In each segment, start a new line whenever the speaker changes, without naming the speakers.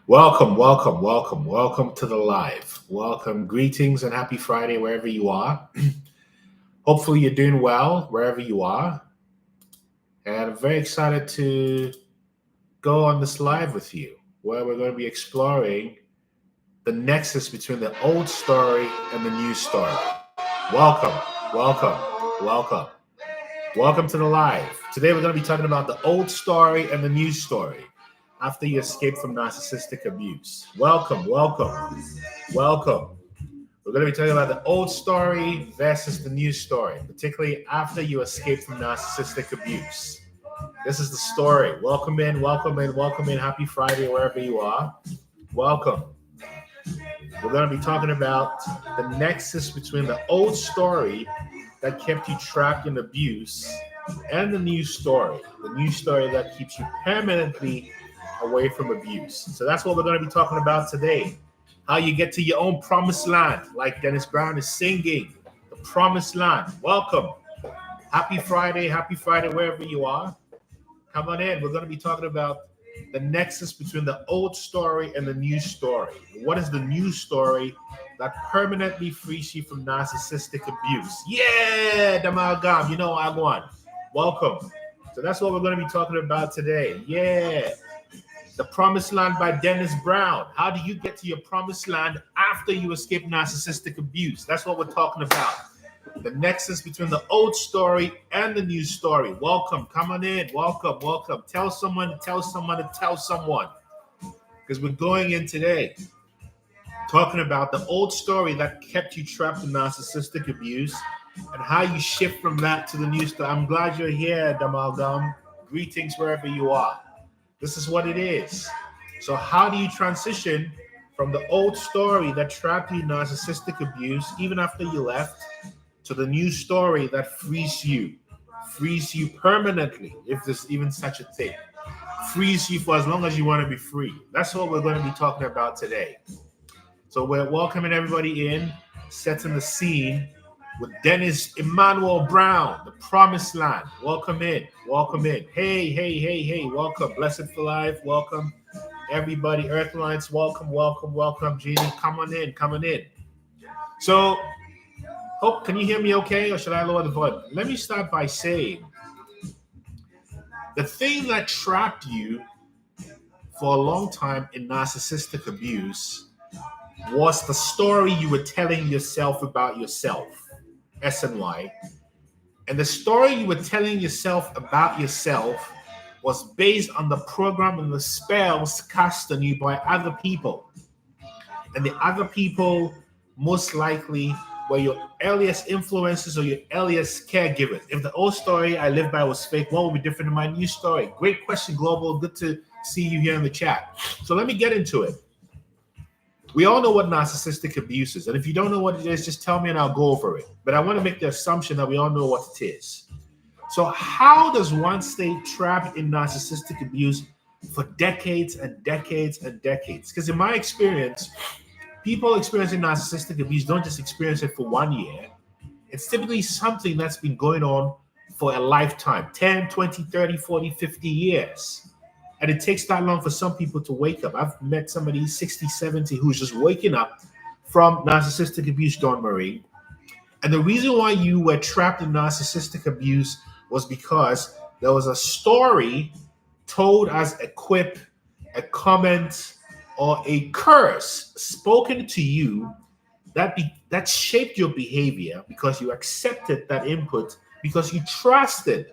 Welcome to the live. Welcome, greetings, and happy Friday wherever you are. Hopefully, you're doing well wherever you are. And I'm very excited to go on this live with you, where we're going to be exploring the nexus between the old story and the new story. Welcome, welcome, welcome. Welcome to the live. Today, we're going to be talking about the old story and the new story after you escape from narcissistic abuse. Welcome. We're going to be talking about the old story versus the new story, particularly after you escape from narcissistic abuse. This is the story. Welcome in. Happy Friday, wherever you are. Welcome. We're going to be talking about the nexus between the old story that kept you trapped in abuse and the new story that keeps you permanently away from abuse. So that's what we're going to be talking about today. How you get to your own promised land, like Dennis Brown is singing, the promised land. Welcome. Happy Friday, wherever you are. Come on in. We're going to be talking about the nexus between the old story and the new story. What is the new story that permanently frees you from narcissistic abuse? Yeah, Damalgam, you know I won. Welcome. So that's what we're going to be talking about today. Yeah. The Promised Land by Dennis Brown. How do you get to your promised land after you escape narcissistic abuse? That's what we're talking about. The nexus between the old story and the new story. Welcome. Come on in. Welcome. Tell someone. Because we're going in today talking about the old story that kept you trapped in narcissistic abuse and how you shift from that to the new story. I'm glad you're here, Damalgam. Greetings wherever you are. This is what it is. So how do you transition from the old story that trapped you in narcissistic abuse, even after you left, to the new story that frees you permanently, if there's even such a thing, frees you for as long as you want to be free? That's what we're going to be talking about today. So we're welcoming everybody in, setting the scene with Dennis Emmanuel Brown, the Promised Land. Welcome in. Hey. Welcome. Blessed for Life. Welcome. Everybody. Earthlines. Welcome. Jeannie, come on in. So, can you hear me okay, or should I lower the volume? Let me start by saying the thing that trapped you for a long time in narcissistic abuse was the story you were telling yourself about yourself. SNY. And the story you were telling yourself about yourself was based on the program and the spells cast on you by other people. And the other people most likely were your earliest influences or your earliest caregivers. If the old story I lived by was fake, what would be different in my new story? Great question, Global. Good to see you here in the chat. So let me get into it. We all know what narcissistic abuse is. And if you don't know what it is, just tell me and I'll go over it. But I want to make the assumption that we all know what it is. So how does one stay trapped in narcissistic abuse for decades and decades and decades? Because in my experience, people experiencing narcissistic abuse don't just experience it for 1 year. It's typically something that's been going on for a lifetime, 10, 20, 30, 40, 50 years. And it takes that long for some people to wake up. I've met somebody 60, 70 who's just waking up from narcissistic abuse, Dawn Marie. And the reason why you were trapped in narcissistic abuse was because there was a story told as a quip, a comment, or a curse spoken to you that shaped your behavior because you accepted that input, because you trusted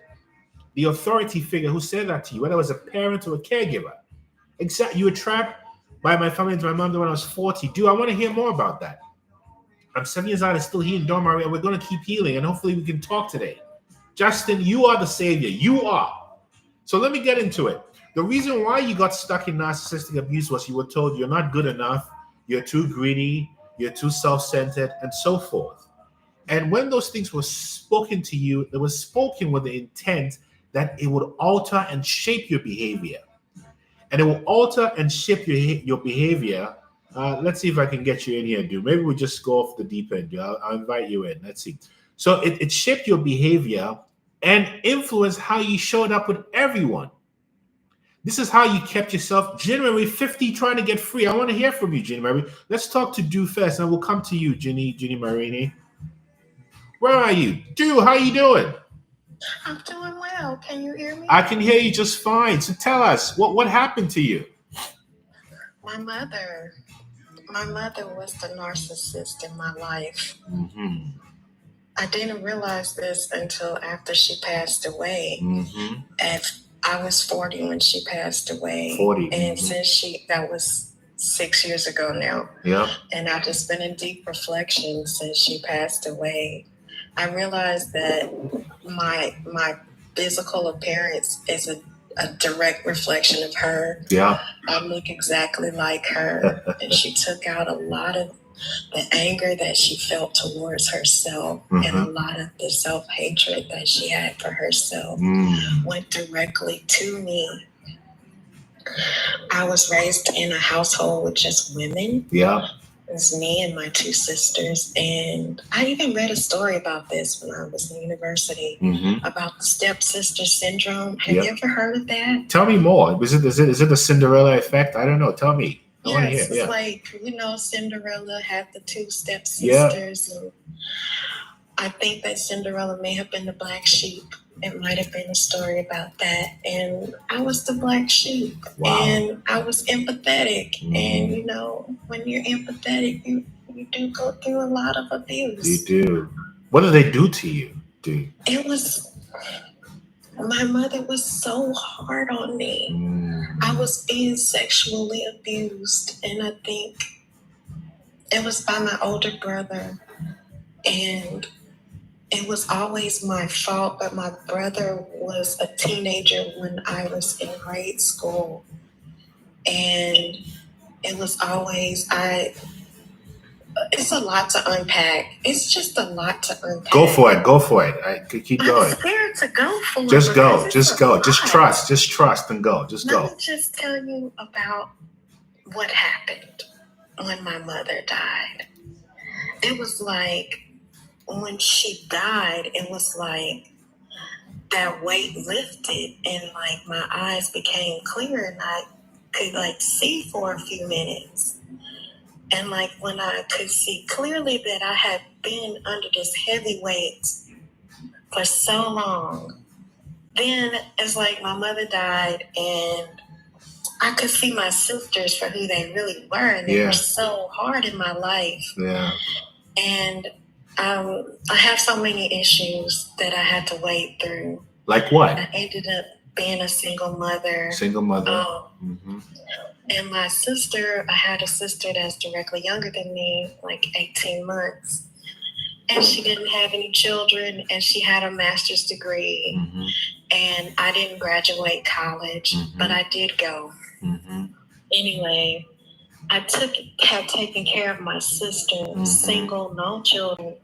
the authority figure who said that to you, whether it was a parent or a caregiver. Exactly. You were trapped by my family and my mom when I was 40. I want to hear more about that. I'm 7 years old and still healing, Dawn Marie, and we're going to keep healing, and hopefully we can talk today. Justin, you are the savior. You are. So let me get into it. The reason why you got stuck in narcissistic abuse was you were told you're not good enough, you're too greedy, you're too self-centered, and so forth. And when those things were spoken to you, it was spoken with the intent that it would alter and shape your behavior. And it will alter and shape your behavior. Let's see if I can get you in here, dude. Maybe we'll just go off the deep end, dude. I'll invite you in. Let's see. So it shaped your behavior and influenced how you showed up with everyone. This is how you kept yourself. January 50 trying to get free. I want to hear from you, January. Let's talk to Do first, and we'll come to you, Ginny Marini. Where are you? Do, how you doing?
I'm doing well. Can you hear me?
I can hear you just fine. So tell us, what happened to you?
My mother was the narcissist in my life.
Mm-hmm.
I didn't realize this until after she passed away.
Mm-hmm.
I was 40 when she passed away.
40.
And
Mm-hmm.
since that was 6 years ago now.
Yeah.
And I've just been in deep reflection since she passed away. I realized that my physical appearance is a direct reflection of her.
Yeah.
I look exactly like her. And she took out a lot of the anger that she felt towards herself,
mm-hmm.
and a lot of the self-hatred that she had for herself went directly to me. I was raised in a household with just women.
Yeah.
It was me and my 2 sisters. And I even read a story about this when I was in university, about the stepsister syndrome. Have you ever heard of that?
Tell me more. Is it the Cinderella effect? I don't know. Tell me.
Yes, it's like, Cinderella had the 2 stepsisters. Yeah. And I think that Cinderella may have been the black sheep. It might have been a story about that. And I was the black sheep. Wow. And I was empathetic. And, when you're empathetic, you do go through a lot of abuse.
You do. What did they do to you?
My mother was so hard on me. I was being sexually abused. And I think it was by my older brother. And it was always my fault, but my brother was a teenager when I was in grade school. And it was always, it's a lot to unpack. It's just a lot to unpack.
Go for it. I could keep going.
I'm scared to go for it.
Just go. Just trust and go. Just go.
Let me just tell you about what happened when my mother died. It was like, when she died, it was like that weight lifted and like my eyes became clear and I could see for a few minutes. And like when I could see clearly that I had been under this heavy weight for so long, then it's like my mother died and I could see my sisters for who they really were, and they were so hard in my life.
Yeah.
And I have so many issues that I had to wade through.
Like what?
I ended up being a single mother. And my sister, I had a sister that's directly younger than me, like 18 months. And she didn't have any children, and she had a master's degree. And I didn't graduate college, but I did go. Anyway, I had taken care of my sister, single, no children,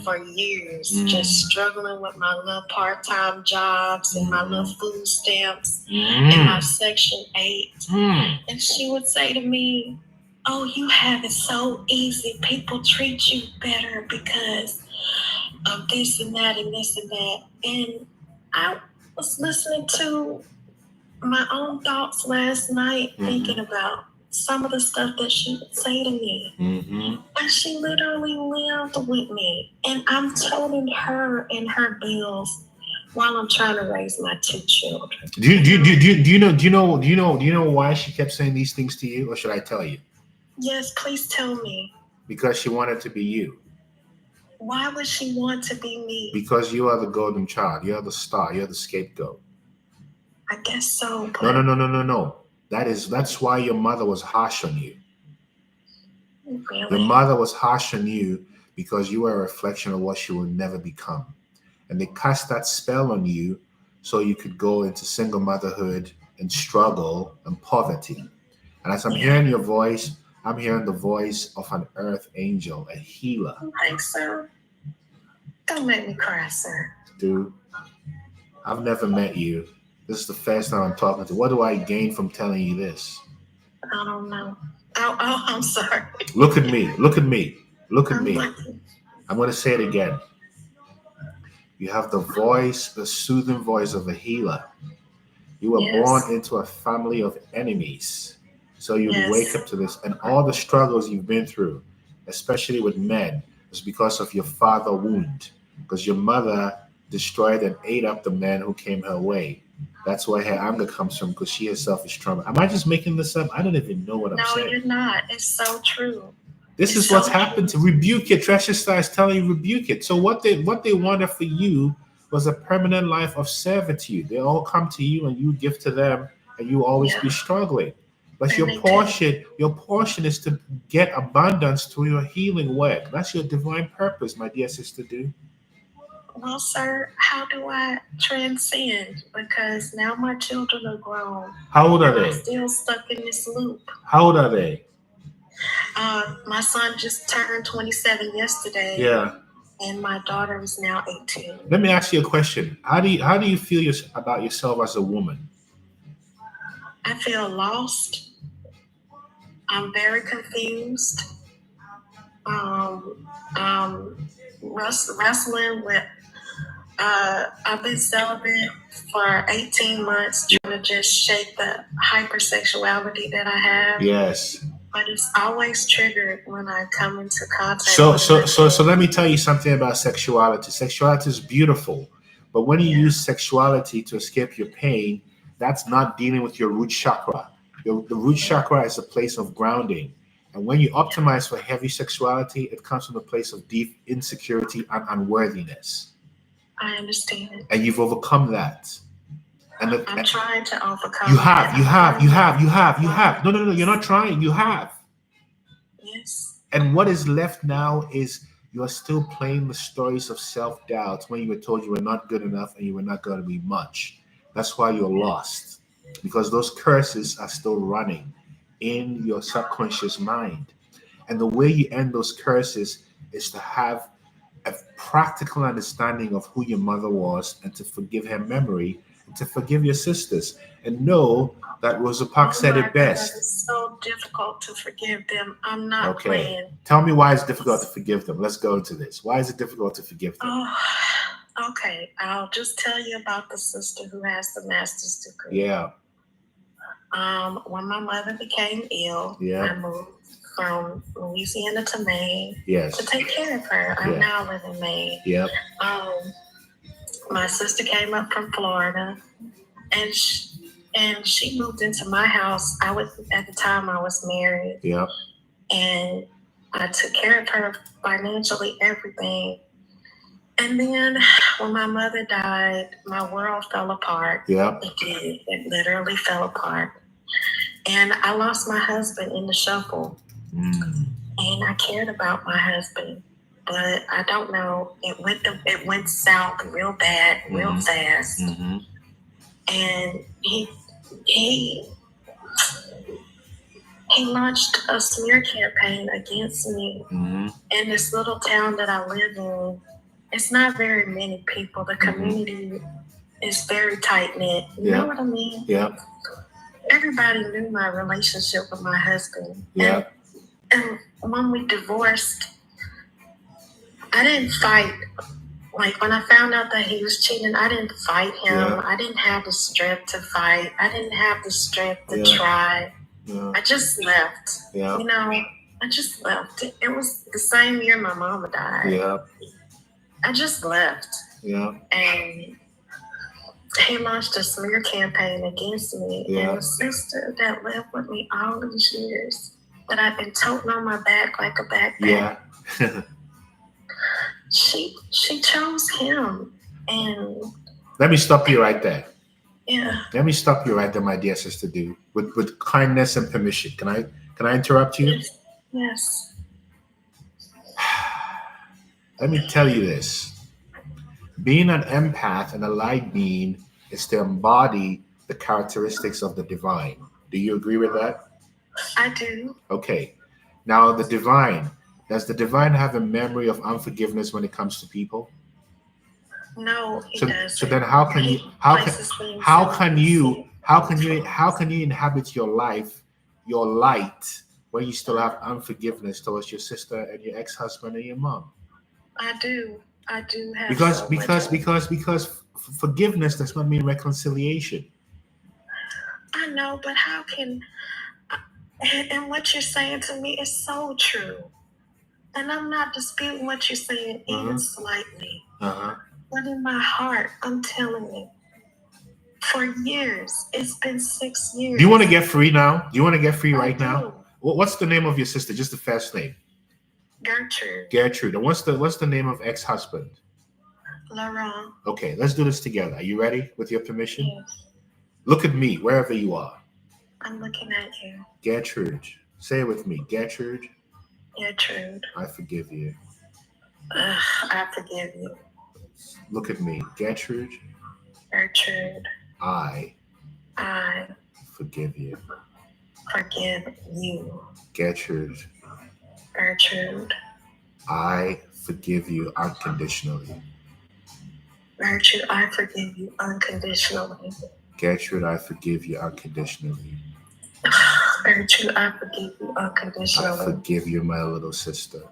for years, just struggling with my little part-time jobs and my little food stamps and my Section 8. And she would say to me, "Oh, you have it so easy. People treat you better because of this and that and this and that." And I was listening to my own thoughts last night, thinking about some of the stuff that she would say to me. And she literally lived with me. And I'm toting her and her bills while I'm trying to raise my 2 children.
Do you know why she kept saying these things to you, or should I tell you?
Yes, please tell me.
Because she wanted to be you.
Why would she want to be me?
Because you are the golden child. You're the star. You're the scapegoat.
I guess so.
But... No. That's why your mother was harsh on you.
Really?
Your mother was harsh on you because you were a reflection of what she will never become. And they cast that spell on you so you could go into single motherhood and struggle and poverty. And as I'm hearing your voice, I'm hearing the voice of an earth angel, a healer.
Thanks, sir. Don't make me cry, sir.
Dude, I've never met you. This is the first time I'm talking to you. What do I gain from telling you this?
I don't know. Oh, I'm sorry.
Look at me. I'm going to say it again. You have the voice, the soothing voice of a healer. You were
Yes.
born into a family of enemies. So you'd wake
Yes.
up to this, and all the struggles you've been through, especially with men, was because of your father wound. Because your mother destroyed and ate up the men who came her way. That's where her anger comes from, because she herself is trauma. Am I just making this up? I don't even know what I'm
No,
saying.
you're not. It's so true.
This
It's
is what's
so
happened to
true.
rebuke it. Treasure Star is telling you rebuke it. So what they wanted for you was a permanent life of servitude. They all come to you and you give to them, and you always
Yeah.
be struggling. But
And they do.
your portion is to get abundance through your healing work. That's your divine purpose, my dear sister. Do
Well, sir, how do I transcend? Because now my children are grown
how old are
and I'm
they?
still stuck in this loop.
How old are they?
My son just turned 27 yesterday,
Yeah.
and my daughter is now 18.
Let me ask you a question. How do you feel about yourself as a woman?
I feel lost. I'm very confused. Um, wrestling with. I've been celibate for 18 months, trying to just shake the hypersexuality that I have.
Yes.
But it's always triggered when I come into contact
So
with
so
it.
so so let me tell you something about sexuality. Sexuality is beautiful, but when you
Yeah.
use sexuality to escape your pain, that's not dealing with your root chakra. The root chakra is a place of grounding. And when you optimize for heavy sexuality, it comes from a place of deep insecurity and unworthiness.
I understand.
And you've overcome that. And
I'm trying to overcome
you
it.
have, you
I'm
have, you
learning.
have, you have, you have. No, you're not trying. You have.
Yes.
And what is left now is you're still playing the stories of self doubt when you were told you were not good enough and you were not going to be much. That's why you're lost, because those curses are still running in your subconscious mind. And the way you end those curses is to have a practical understanding of who your mother was, and to forgive her memory, and to forgive your sisters, and know that Rosa Parks
Oh
said
my
it
God,
best.
it's so difficult to forgive them. I'm not
Okay.
playing.
Tell me why it's difficult to forgive them. Let's go into this. Why is it difficult to forgive them?
Oh, okay. I'll just tell you about the sister who has the master's degree.
Yeah.
When my mother became ill,
Yeah.
I moved from Louisiana to Maine to
Yes.
take care of her. I
Yeah.
now live in Maine.
Yep.
My sister came up from Florida, and she moved into my house. At the time I was married.
Yep.
And I took care of her financially, everything. And then when my mother died, my world fell apart.
Yep.
It did. It literally fell apart. And I lost my husband in the shuffle. And I cared about my husband. But I don't know. It went south real bad, real fast. And he launched a smear campaign against me in this little town that I live in. It's not very many people. The community is very tight knit. You know what I mean?
Yep.
Everybody knew my relationship with my husband.
Yep.
And when we divorced, I didn't fight. Like when I found out that he was cheating, I didn't fight him.
Yeah.
I didn't have the strength to fight. I didn't have the strength to try.
Yeah.
I just left.
Yeah.
You know, I just left. It was the same year my mama died.
Yeah.
I just left.
Yeah.
And he launched a smear campaign against me.
Yeah.
And the sister that lived with me all these years, that I've been toting on my back like a backpack.
Yeah.
She chose him. And
let me stop you right there.
Yeah.
Let me stop you right there, my dear sister. Do with kindness and permission. Can I interrupt you?
Yes.
Let me tell you this. Being an empath and a light being is to embody the characteristics of the divine. Do you agree with that?
I do.
Okay. Now, the divine, does the divine have a memory of unforgiveness when it comes to people?
No, he doesn't.
So then how can you inhabit your life, your light, when you still have unforgiveness towards your sister and your ex-husband and your mom?
I do have
because forgiveness does not mean reconciliation.
know, but how can, and what you're saying to me is so true. And I'm not disputing what you're saying even slightly. But in my heart, I'm telling you, for years, it's been 6 years.
Do you want to get free now? Do you want to get free right now? What's the name of your sister? Just the first name.
Gertrude.
Gertrude. And what's the name of ex-husband?
Laurent.
Okay, let's do this together. Are you ready? With your permission?
Yes.
Look at me, wherever you are.
I'm looking at you.
Gertrude. Say it with me. Gertrude.
Gertrude.
I forgive you.
I forgive you.
Look at me. Gertrude.
Gertrude.
I
forgive you. Forgive you.
Gertrude.
Gertrude.
I forgive you unconditionally.
Gertrude, I forgive you unconditionally.
Gertrude, I forgive you unconditionally.
Gertrude, I forgive you unconditionally.
I forgive you, my little sister.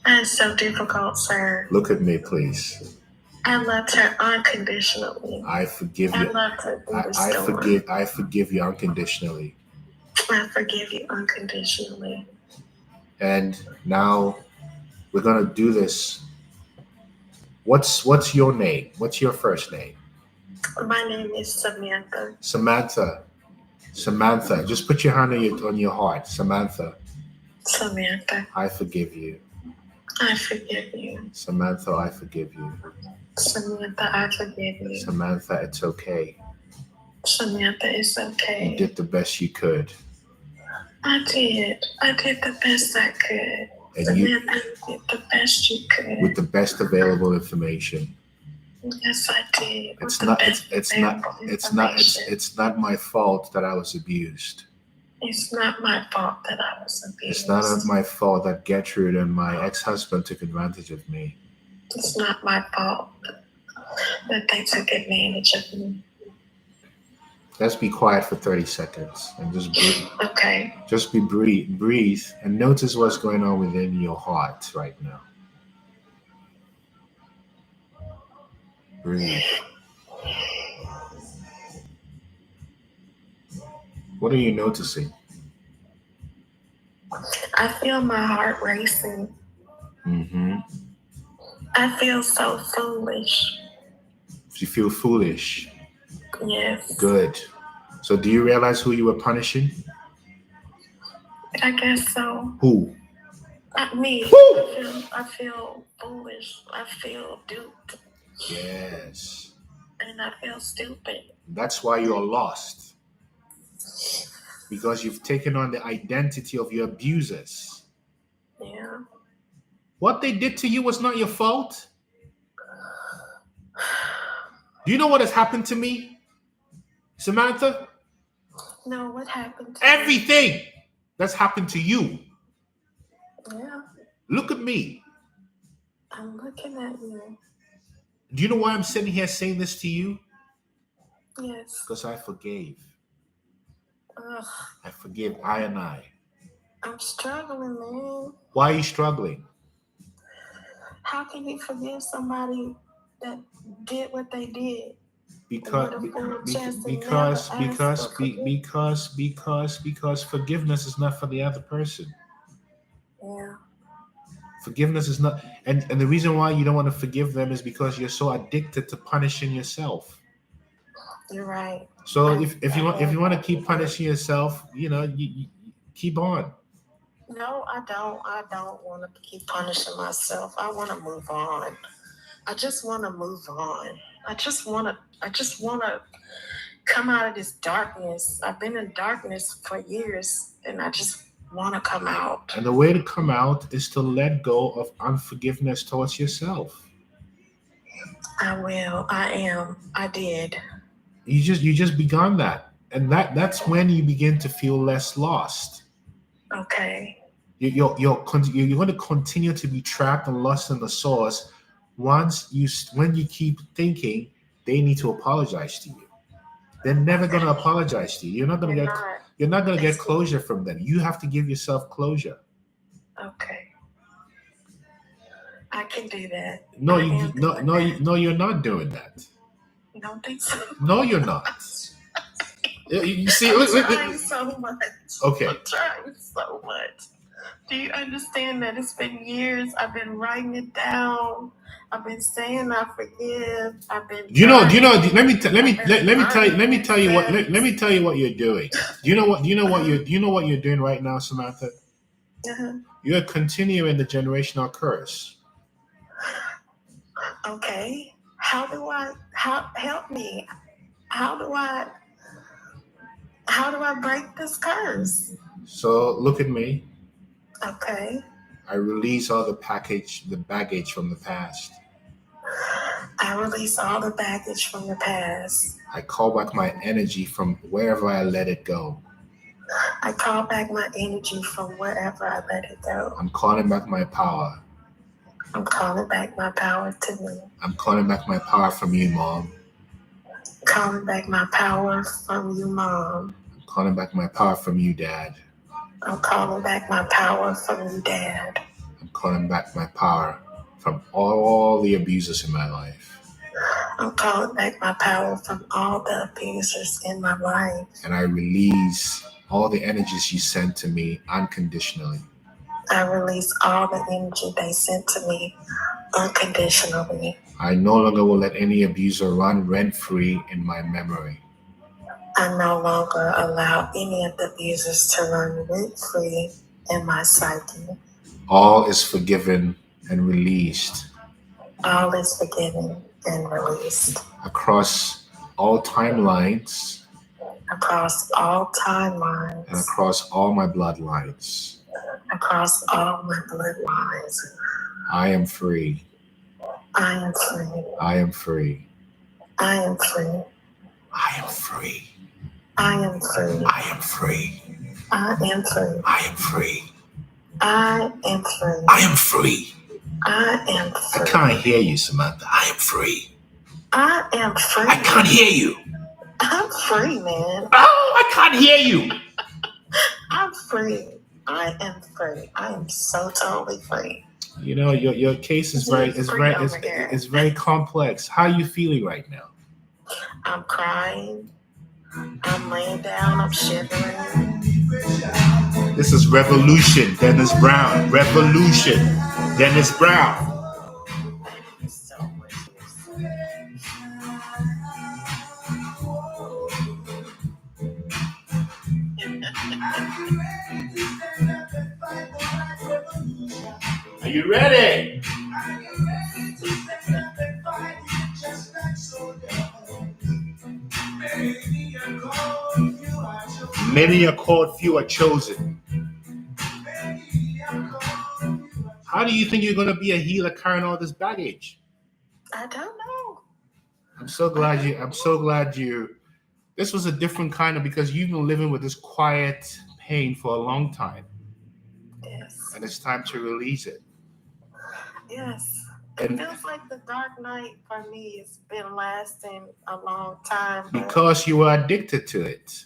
That's so difficult, sir. Look at me, please.
I loved her unconditionally.
I forgive you.
I loved her
I forgive you unconditionally.
I forgive you unconditionally.
And now we're gonna do this. What's your name? What's your first name?
My name is Samantha.
Samantha. Just put your hand on your heart. Samantha.
I
forgive you.
I forgive you.
Samantha, I forgive you.
Samantha, I forgive you.
Samantha, it's okay.
Samantha, it's okay.
You did the best you could.
I did the best I could. And Samantha, you did the best you could.
With the best available information.
Yes, I did.
It's not my fault that I was abused.
It's not my fault that I was abused.
It's not my fault that Gertrude and my ex-husband took advantage of me.
It's not my fault that they took advantage of me.
Let's be quiet for 30 seconds and just breathe.
Okay.
Just breathe and notice what's going on within your heart right now. Breathe. What are you noticing?
I feel my heart racing. I feel so foolish.
You feel foolish?
Yes.
Good. So do you realize who you were punishing?
I guess so.
Who?
Me.
Who?
I feel foolish. I feel duped.
Yes.
And I feel stupid.
That's why you're lost. Because you've taken on the identity of your abusers.
Yeah.
What they did to you was not your fault. Do you know what has happened to me, Samantha?
No, what happened to
Everything that's happened to you.
Yeah.
Look at me.
I'm looking at you.
Do you know why I'm sitting here saying this to you?
Yes.
Because I forgave.
Ugh.
I forgive I and I.
I'm struggling, man.
Why are you struggling?
How can you forgive somebody that did what they did?
Because forgiveness is not for the other person.
Yeah.
Forgiveness is not, and the reason why you don't want to forgive them is because you're so addicted to punishing yourself.
You're right.
So if you want to keep punishing yourself, you keep on.
No, I don't. I don't want to keep punishing myself. I want to move on. I just want to move on. I just want to come out of this darkness. I've been in darkness for years, and I just want to come out.
And the way to come out is to let go of unforgiveness towards yourself.
I will. I am. I did.
You just begun that, and that's when you begin to feel less lost.
Okay.
You're going to continue to be trapped and lost in the source when you keep thinking they need to apologize to you. They're never going to apologize to you. You're not going to get closure from them. You have to give yourself closure.
Okay. I can do that.
No,
I
you
am
no
doing
no
that.
no you're not doing that.
You don't think so?
No, you're not. You see,
I'm
look.
trying so much.
Okay.
I'm trying so much. Do you understand that it's been years? I've been writing it down. I've been saying I forgive. I've been.
Do you know? Let me tell you what you're doing. Do you know what you're doing right now, Samantha?
Uh-huh.
You're continuing the generational curse.
Okay. Help me? How do I break this curse?
So look at me.
Okay.
I release all the baggage from the past.
I release all the baggage from the past.
I call back my energy from wherever I let it go.
I call back my energy from wherever I let it go.
I'm calling back my power.
I'm calling back my power to me.
I'm calling back my power from you, Mom.
Calling back my power from you, Mom.
I'm calling back my power from you, Dad.
I'm calling back my power from you, Dad.
I'm calling back my power from all the abusers in my life.
I'm calling back my power from all the abusers in my life.
And I release all the energies you sent to me unconditionally.
I release all the energy they sent to me unconditionally.
I no longer will let any abuser run rent-free in my memory.
I no longer allow any of the abusers to run rent-free in my psyche.
All is forgiven and released.
All is forgiven and released.
Across all timelines.
Across all timelines.
And across all my bloodlines.
Across all my bloodlines.
I am free.
I am free.
I am free.
I am free.
I am free.
I am free.
I am free.
I am free.
I am free.
I am free.
I am free.
I am free.
I can't hear you, Samantha. I am free.
I am free.
I can't hear you.
I'm free, man.
Oh, I can't hear you.
I'm free. I am free. I am so totally free.
You know, your case is very complex. How are you feeling right now?
I'm crying. I'm laying down. I'm shivering.
This is Revolution, Dennis Brown. Revolution, Dennis Brown. Are you ready? Many are called, few are chosen. How do you think you're going to be a healer carrying all this baggage?
I don't know.
I'm so glad you. This was a different kind of, because you've been living with this quiet pain for a long time.
Yes.
And it's time to release it.
Yes. It feels like the dark night for me has been lasting a long time.
Because you were addicted to it.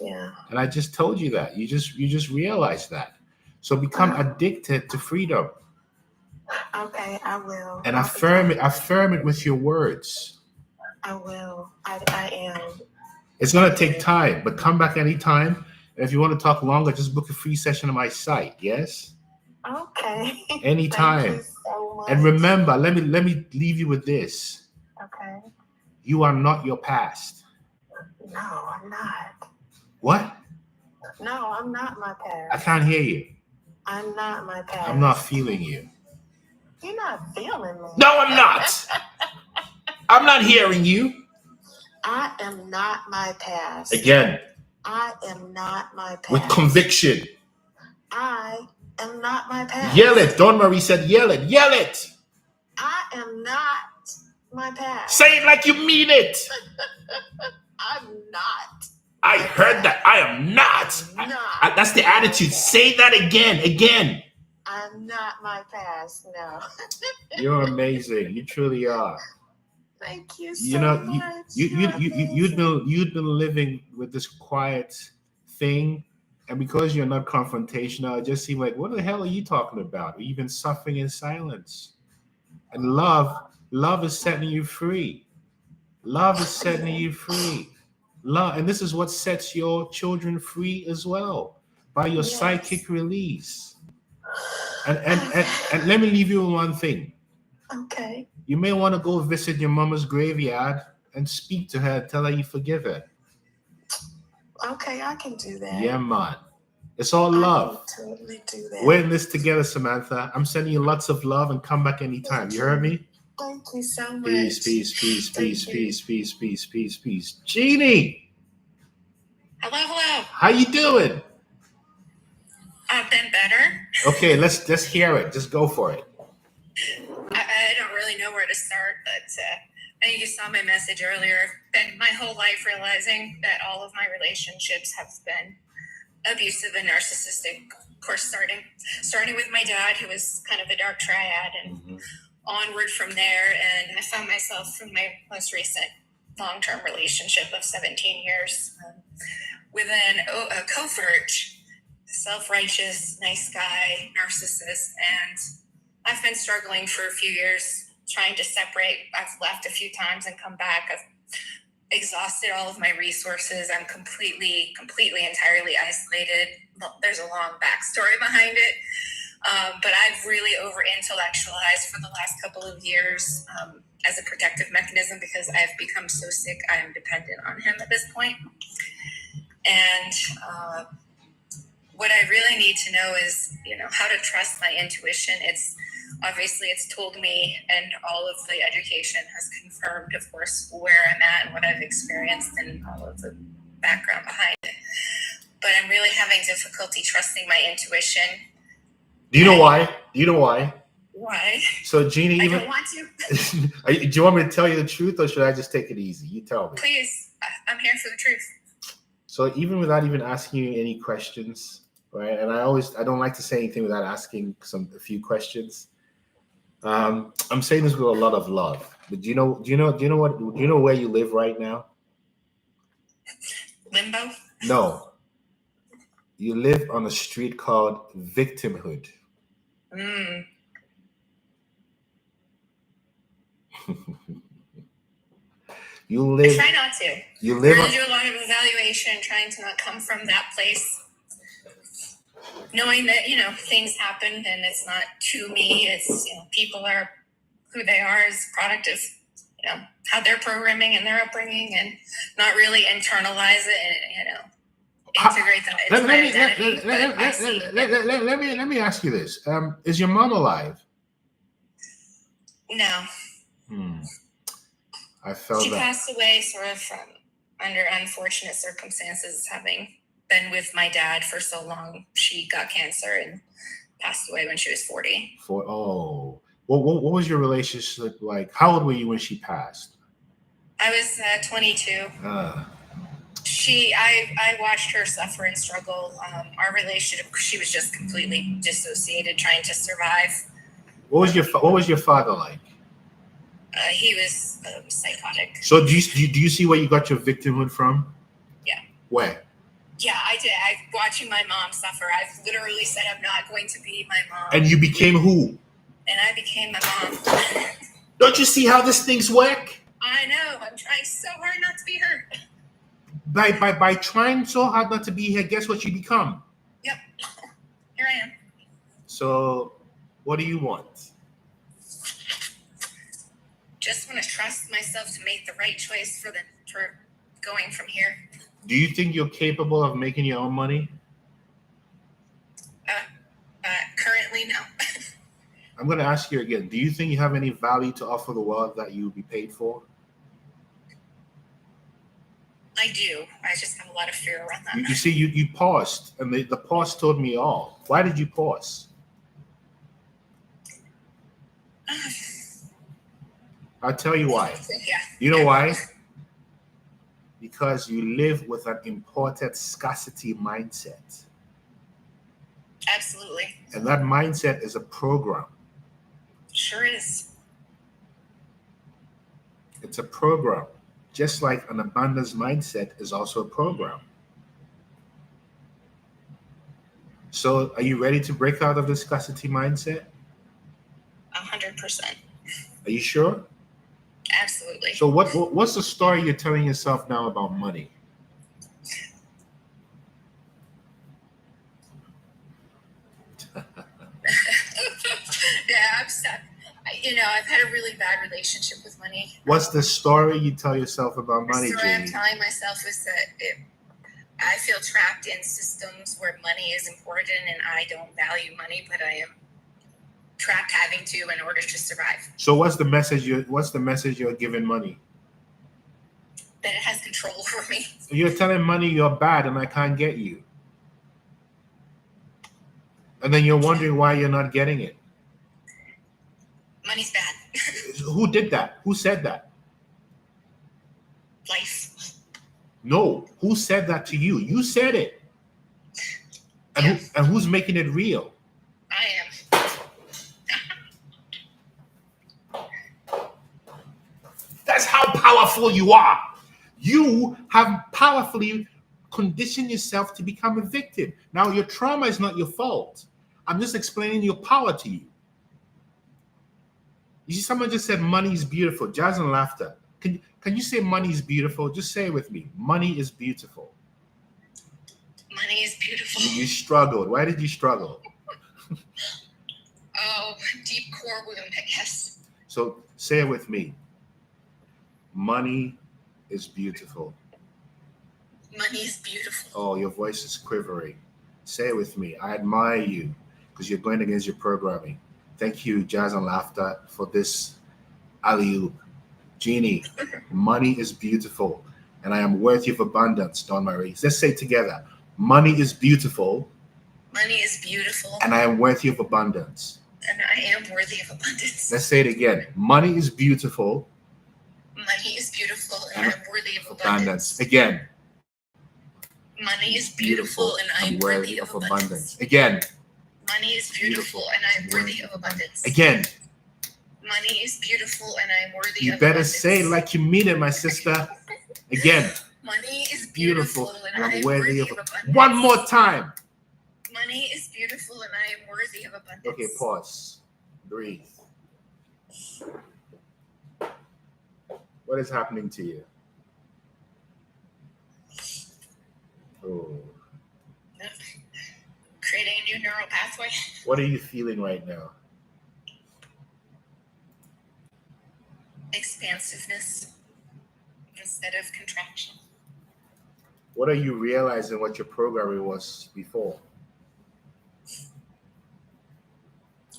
Yeah.
And I just told you that. You just realized that. So become addicted to freedom.
Okay, I will.
And affirm it with your words.
I will. I am.
It's going to take time, but come back anytime. And if you want to talk longer, just book a free session on my site. Yes?
Okay.
Anytime.
Thank you so much.
And remember, let me leave you with this.
Okay.
You are not your past.
No, I'm not.
What?
No, I'm not my past.
I can't hear you.
I'm not my past.
I'm not feeling you.
You're not feeling me.
No, I'm not. I'm not hearing you.
I am not my past.
Again.
I am not my past.
With conviction.
I am not my past.
Yell it. Dawn Marie said yell it. Yell it.
I am not my past.
Say it like you mean it.
I'm not.
I heard that. I am not. That's the attitude. Say that again.
I'm not my past. No.
You're amazing. You truly are.
Thank you so much.
You'd been living with this quiet thing And because you're not confrontational, it just seems like, what the hell are you talking about? Or you've been suffering in silence. And love is setting you free. Love is setting you free. Love, and this is what sets your children free as well, by your
Yes.
psychic release. And let me leave you with one thing.
Okay.
You may want to go visit your mama's graveyard and speak to her, tell her you forgive her.
Okay, I can do that.
Yeah, man. It's all
I
love.
can totally do that.
We're in this together, Samantha. I'm sending you lots of love and come back anytime. You heard me?
Thank you so much.
Peace, peace, peace,
Thank
peace,
you.
peace, peace, peace, peace, peace. Jeannie,
Hello, hello.
how you doing?
I've been better.
Okay, let's hear it. Just go for it.
I don't really know where to start, but I think you saw my message earlier. Spent my whole life realizing that all of my relationships have been abusive and narcissistic. Of course, starting with my dad, who was kind of a dark triad, and onward from there. And I found myself in my most recent long-term relationship of 17 years with a covert, self-righteous, nice guy, narcissist. And I've been struggling for a few years trying to separate. I've left a few times and come back. I've exhausted all of my resources. I'm completely, entirely isolated. There's a long backstory behind it. But I've really over-intellectualized for the last couple of years as a protective mechanism because I've become so sick. I am dependent on him at this point. And what I really need to know is, how to trust my intuition. It's told me, and all of the education has confirmed, of course, where I'm at and what I've experienced and all of the background behind it. But I'm really having difficulty trusting my intuition.
Do you know why?
Why?
So, Jeannie,
I don't want to.
Do you want me to tell you the truth, or should I just take it easy? You tell me.
Please, I'm here for the truth.
So, even without even asking you any questions, right? And I don't like to say anything without asking a few questions. I'm saying this with a lot of love. But do you know where you live right now?
Limbo?
No. You live on a street called victimhood. I
try not to. I really do a lot of evaluation, trying to not come from that place. Knowing that, things happen and it's not to me. It's, people are who they are as a product of, how they're programming and their upbringing, and not really internalize it and, integrate that into my identity.
Let me ask you this. Is your mom alive?
No.
I felt
she passed away sort of under unfortunate circumstances, having been with my dad for so long. She got cancer and passed away when she was 40.
What was your relationship like? How old were you when she passed?
I was 22. I watched her suffer and struggle. Our relationship, she was just completely dissociated, trying to survive.
What was your father like?
He was psychotic.
So do you see where you got your victimhood from?
Yeah.
Where?
Yeah, I did. Watching my mom suffer. I've literally said I'm not going to be my mom.
And you became who?
And I became my mom.
Don't you see how this thing's work?
I know. I'm trying so hard not to be her.
By trying so hard not to be here, guess what you become?
Yep. Here I am.
So, what do you want?
Just want to trust myself to make the right choice for going from here.
Do you think you're capable of making your own money?
Currently, no.
I'm going to ask you again. Do you think you have any value to offer the world that you would be paid for?
I do. I just have a lot of fear around that.
You see, you paused, and the pause told me all. Why did you pause? I'll tell you why.
Yeah.
You know why? Because you live with an imported scarcity mindset.
Absolutely.
And that mindset is a program.
Sure is.
It's a program. Just like an abundance mindset is also a program. So are you ready to break out of the scarcity mindset?
100%.
Are you sure?
Absolutely.
So what's the story you're telling yourself now about money?
Yeah, I'm stuck. I've had a really bad relationship with money.
What's the story you tell yourself about money,
The story I'm
Jamie?
telling myself is that I feel trapped in systems where money is important and I don't value money, but I am trapped having to in order to survive.
So what's the message you're giving money?
That it has control over me.
You're telling money you're bad and I can't get you. And then you're wondering why you're not getting it.
Money's bad.
Who did that? Who said that?
Life.
No. Who said that to you? You said it. And,
Yeah.
and who's making it real?
I am.
That's how powerful you are. You have powerfully conditioned yourself to become a victim. Now, your trauma is not your fault. I'm just explaining your power to you. You see, someone just said money is beautiful. Jazz and laughter. Can you say money is beautiful? Just say it with me. Money is beautiful.
Money is beautiful.
You struggled. Why did you struggle?
Oh, deep core wound, I guess.
So say it with me. Money is beautiful.
Money is beautiful.
Oh, your voice is quivering. Say it with me. I admire you because you're going against your programming. Thank you, Jazz and Laughter, for this alley-oop. Jeannie, money is beautiful and I am worthy of abundance, Don Marie. Let's say it together. Money is beautiful.
Money is beautiful.
And I am worthy of abundance.
And I am worthy of abundance.
Let's say it again. Money is beautiful.
Money is beautiful and I am worthy of abundance.
Again.
Money is beautiful and I am worthy of abundance.
Again.
Money is beautiful and I am worthy of abundance.
Again.
Money is beautiful and I am worthy
you
of abundance.
You better say it like you mean it, my sister. Again.
Money is beautiful and I am worthy of abundance.
One more time.
Money is beautiful and I am worthy of abundance.
Okay, pause. Breathe. What is happening to you? Oh.
Creating a new neural pathway.
What are you feeling right now?
Expansiveness instead of contraction.
What are you realizing what your programming was before?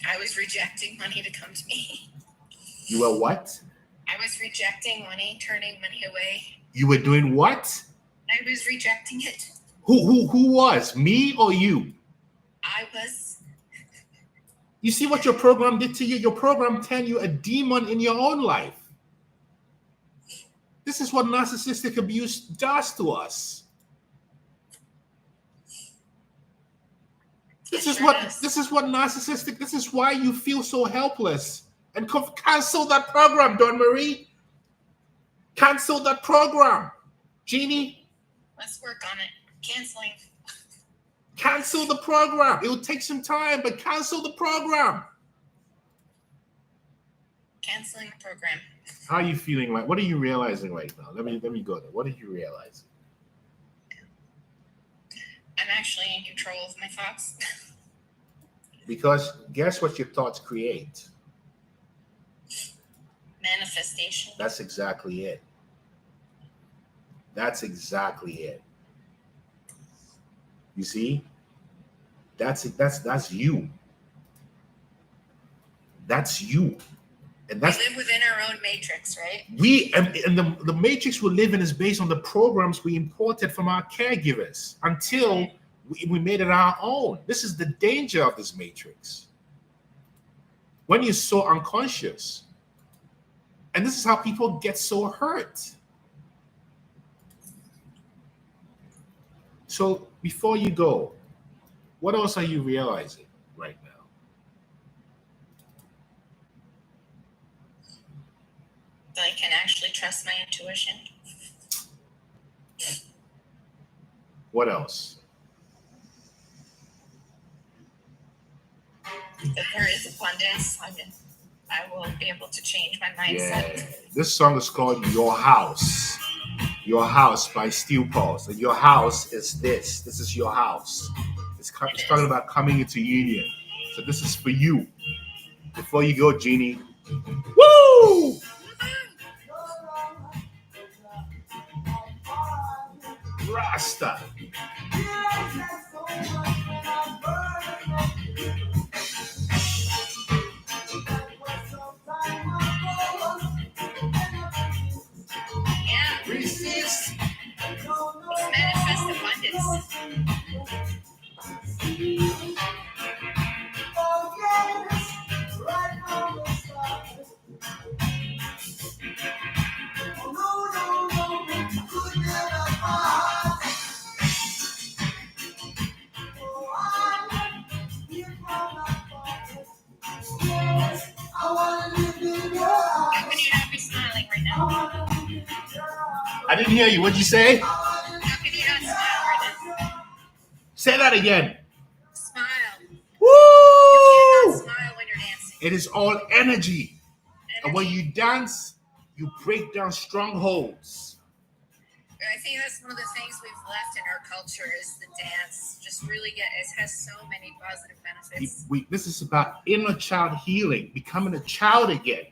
I was rejecting money to come to me.
You were what?
I was rejecting money, turning money away.
You were doing what?
I was rejecting it.
Who was? Me or you?
I was.
You see what your program did to you? Your program turned you a demon in your own life. This is what narcissistic abuse does to us. This is what narcissistic, this is why you feel so helpless. And cancel that program, Dawn Marie. Cancel that program. Jeannie.
Let's work on it. Canceling.
Cancel the program. It will take some time, but cancel the program.
Canceling the program.
How are you feeling right? What are you realizing right now? Let me go there. What are you realizing?
I'm actually in control of my thoughts.
Because guess what your thoughts create?
Manifestation.
That's exactly it. That's exactly it. You see? That's you. That's you. And
we live within our own matrix, right?
And the matrix we live in is based on the programs we imported from our caregivers until we made it our own. This is the danger of this matrix. When you're so unconscious. And this is how people get so hurt. So before you go, what else are you realizing right now?
That I can actually trust my intuition.
What else?
there is abundance. I will be able to change my mindset.
Yeah. This song is called Your House. Your House by Steel Pulse. And your house is this. This is your house. It's talking about coming into union. So this is for you. Before you go, Jeannie. Woo! Rasta.
Yeah. Resist. Manifest abundance.
I didn't hear you. What'd you say?
How can you not smile right now?
Say that again.
Smile.
Woo!
You cannot smile when you're dancing.
It is all energy. And when you dance, you break down strongholds.
I think that's one of the things we've left in our culture is the dance. Just really it has so many positive benefits.
This is about inner child healing, becoming a child again.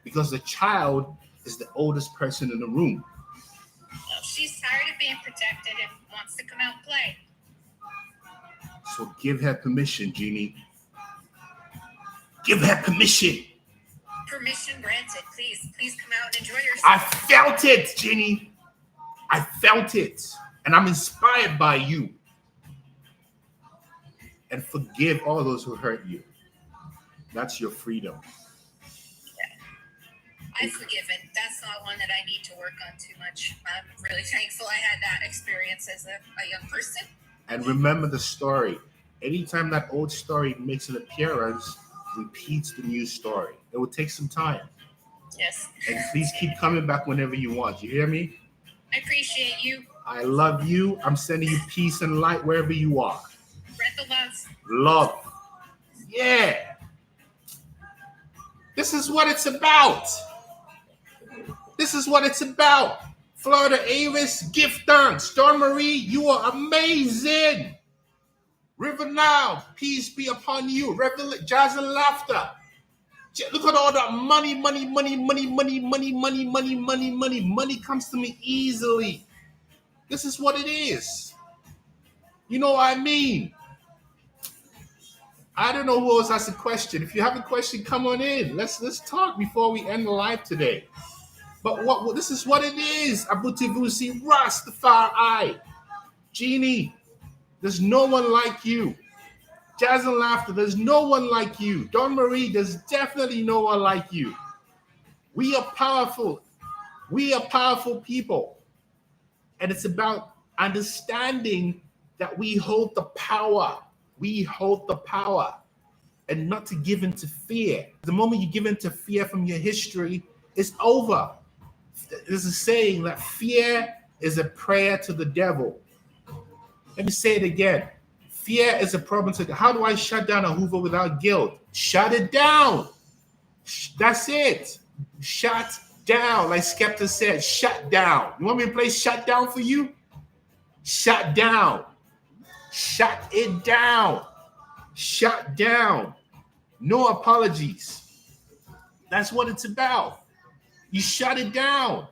Because the child is the oldest person in the room.
Well, she's tired of being protected and wants to come out and play.
So give her permission, Jeannie. Give her permission.
Permission granted. Please come out and enjoy yourself.
I felt it, Jeannie. I felt it. And I'm inspired by you. And forgive all those who hurt you. That's your freedom.
I've forgiven. That's not one that I need to work on too much. I'm really thankful I had that experience as a young person.
And remember the story. Anytime that old story makes an appearance, repeats the new story. It will take some time.
Yes.
And please keep coming back whenever you want. You hear me?
I appreciate you.
I love you. I'm sending you peace and light wherever you are.
Spread the love.
Love. Yeah. This is what it's about. This is what it's about. Florida Avis, gift thanks. Dawn Marie, you are amazing. River Now, peace be upon you. Jazz and Laughter. Look at all that money. Money comes to me easily. This is what it is. You know what I mean? I don't know who else has a question. If you have a question, come on in. Let's talk before we end the live today. But what this is what it is. Abutivusi Rastafari. Jeannie, there's no one like you. Jazz and Laughter, there's no one like you. Dawn Marie, there's definitely no one like you. We are powerful. We are powerful people. And it's about understanding that we hold the power. We hold the power. And not to give in to fear. The moment you give in to fear from your history, it's over. There's a saying that fear is a prayer to the devil. Let me say it again. Fear is a problem to how do I shut down a Hoover without guilt? Shut it down. That's it. Shut down. Like Skepta said, shut down. You want me to play shut down for you? Shut down. Shut it down. Shut down. No apologies. That's what it's about. You shut it down.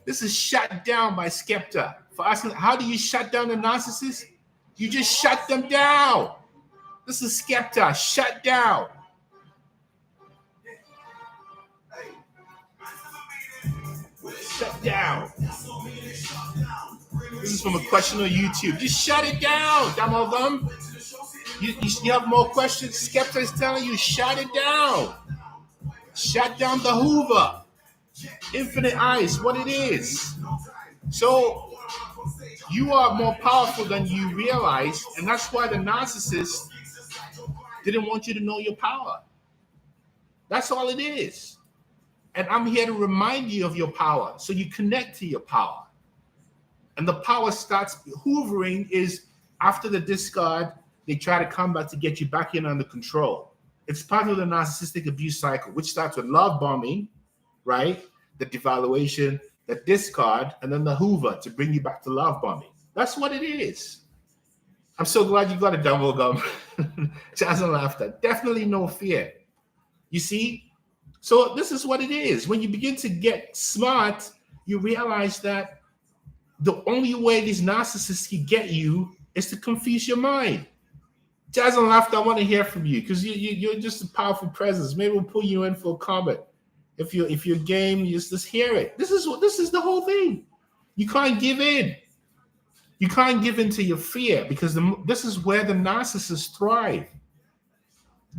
This is Shut Down by Skepta. For asking, how do you shut down a narcissist? You just shut them down. This is Skepta. Shut down. Shut down. This is from a question on YouTube. Just shut it down, Damogum. You have more questions? Skepta is telling you, shut it down. Shut down the Hoover. Infinite Ice, what it is. So you are more powerful than you realize, and that's why the narcissist didn't want you to know your power. That's all it is. And I'm here to remind you of your power, so you connect to your power. And the power starts hoovering is after the discard, they try to come back to get you back in under control. It's part of the narcissistic abuse cycle, which starts with love bombing, right? The devaluation, the discard, and then the hoover to bring you back to love bombing. That's what it is. I'm so glad you got a double gum. Jazz and laughter. Definitely no fear. You see? So this is what it is. When you begin to get smart, you realize that the only way these narcissists can get you is to confuse your mind. Jazz and laughter, I want to hear from you because you're just a powerful presence. Maybe we'll pull you in for a comment. If you're game, you just hear it. This is the whole thing. You can't give in. You can't give in to your fear because this is where the narcissists thrive.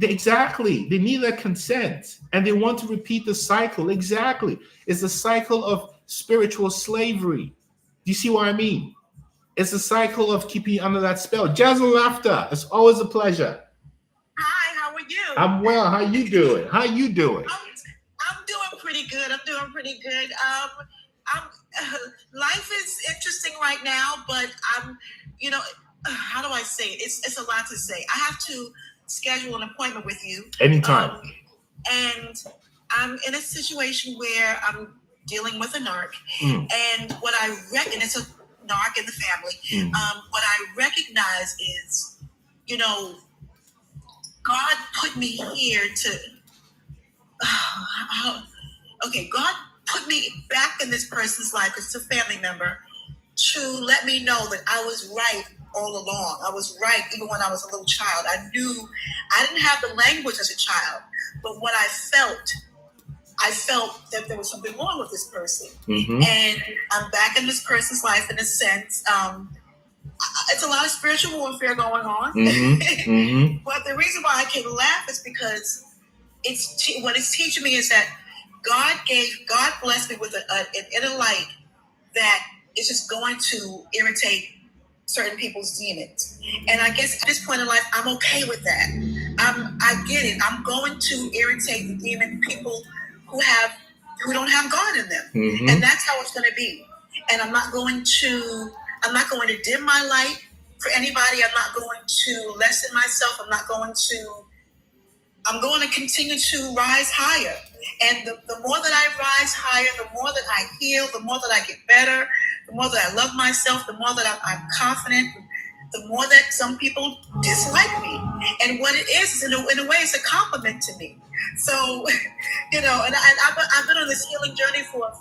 Exactly. They need their consent and they want to repeat the cycle. Exactly. It's the cycle of spiritual slavery. Do you see what I mean? It's a cycle of keeping you under that spell. Jazz and laughter. It's always a pleasure.
Hi, how are you?
I'm well. How you doing? How you doing?
I'm doing pretty good. Life is interesting right now, but how do I say it? It's a lot to say. I have to schedule an appointment with you
anytime,
and I'm in a situation where I'm dealing with a narc, and what I reckon it's a narc in the family. What I recognize is, God put me here to. God put me back in this person's life, it's a family member, to let me know that I was right all along. I was right even when I was a little child. I didn't have the language as a child, but what I felt that there was something wrong with this person. And I'm back in this person's life in a sense. It's a lot of spiritual warfare going on. But the reason why I can laugh is because what it's teaching me is that God blessed me with an inner light that is just going to irritate certain people's demons. And I guess at this point in life, I'm okay with that. I get it. I'm going to irritate the demon people who don't have God in them. And that's how it's going to be. And I'm not going to dim my light for anybody. I'm not going to lessen myself. I'm going to continue to rise higher. And the more that I rise higher, the more that I heal, the more that I get better, the more that I love myself, the more that I'm confident, the more that some people dislike me. And what it is in a way, it's a compliment to me. So, and I've been on this healing journey for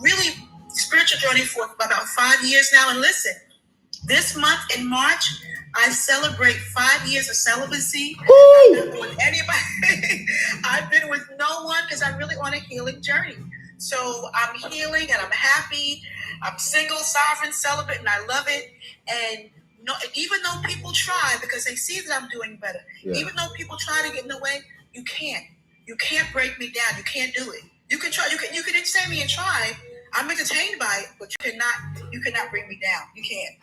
really spiritual journey for about 5 years now. And listen, this month in March, I celebrate 5 years of celibacy. I've been with anybody. I've been with no one because I'm really on a healing journey. So I'm healing and I'm happy. I'm single, sovereign, celibate, and I love it. And even though people try, because they see that I'm doing better, even though people try to get in the way, you can't. You can't break me down. You can't do it. You can try. You can extend me and try. I'm entertained by it, but you cannot bring me down. You can't.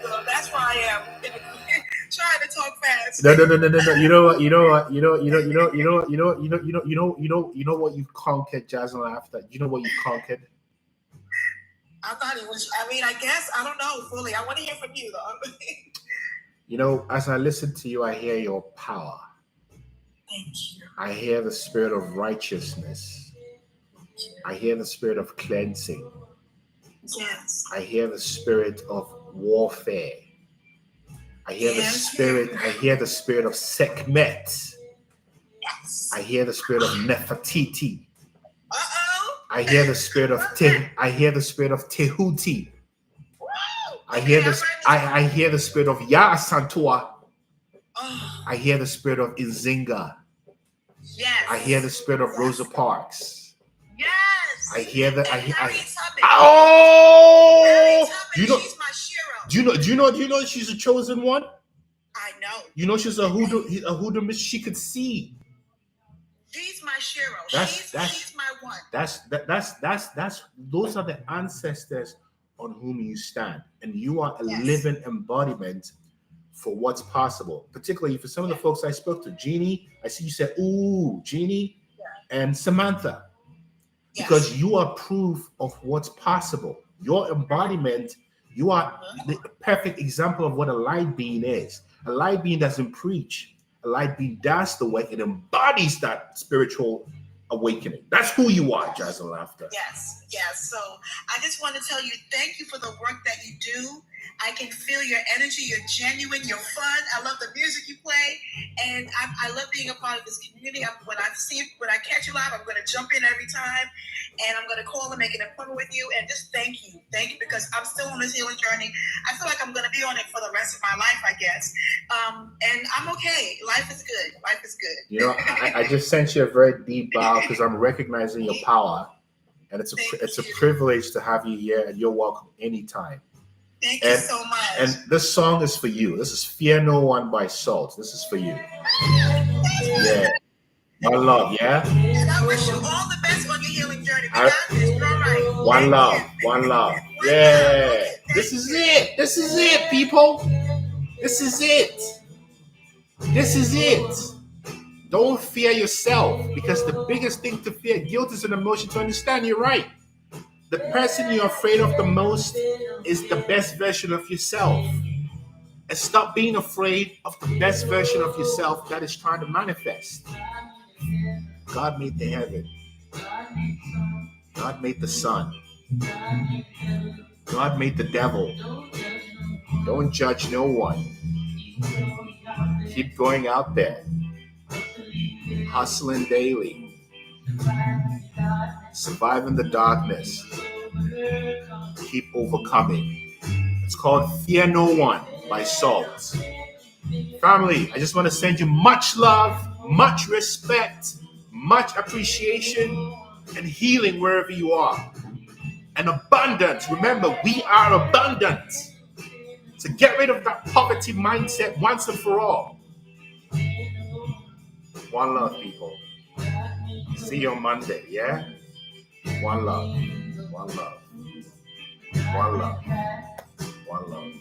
So that's why I am trying to talk fast.
No. You know what you conquered, Jazz and Laughter. You know what you conquered?
I thought it was. I guess I don't know fully. I want to hear from you though.
As I listen to you, I hear your power.
Thank you.
I hear the spirit of righteousness. I hear the spirit of cleansing.
Yes.
I hear the spirit of warfare. I hear the spirit of Sekhmet.
Yes.
I hear the spirit of Nefertiti.
Uh-oh.
I hear the spirit of Tehuti. I hear the spirit of Ya Santua.
Oh.
I hear the spirit of Nzinga.
Yes.
I hear the spirit of Rosa Parks.
Yes.
I hear that.
She's my shero.
Do you know she's a chosen one?
I know.
You know she's a hoodoo. She could see.
She's my shero. She's my one.
Those are the ancestors on whom you stand, and you are a living embodiment for what's possible. Particularly for some of the folks I spoke to, Jeannie. I see you said, "Ooh, Jeannie," and Samantha, because you are proof of what's possible. Your embodiment You are the perfect example of what a light being is. A light being doesn't preach. A light being does the work. It embodies that spiritual awakening. That's who you are, Jazz and Laughter.
Yes, yes. So I just want to tell you, thank you for the work that you do. I can feel your energy. You're genuine. You're fun. I love the music you play, and I love being a part of this community. When I catch you live, I'm going to jump in every time, and I'm going to call and make an appointment with you. And just thank you, because I'm still on this healing journey. I feel like I'm going to be on it for the rest of my life, I guess. And I'm okay. Life is good. Life is good.
You know, I just sent you a very deep bow because I'm recognizing your power, and it's a privilege to have you here, and you're welcome anytime.
Thank you so much.
And this song is for you. This is Fear No One by Salt. This is for you. Yeah. One love, yeah?
And I wish you all the best on your healing journey. We got this. You're all right.
One love. One love. Yeah. This is it. This is it, people. This is it. This is it. Don't fear yourself, because the biggest thing to fear, guilt is an emotion. To understand, you're right. The person you're afraid of the most is the best version of yourself. And stop being afraid of the best version of yourself that is trying to manifest. God made the heaven. God made the sun. God made the devil. Don't judge no one. Keep going out there. Hustling daily. Survive in the darkness. Keep overcoming. It's called Fear No One by Salt. Family, I just want to send you much love, much respect, much appreciation, and healing wherever you are. And abundance. Remember, we are abundant. So get rid of that poverty mindset once and for all. One love, people. See you on Monday, yeah? One love. One love. One love. One love.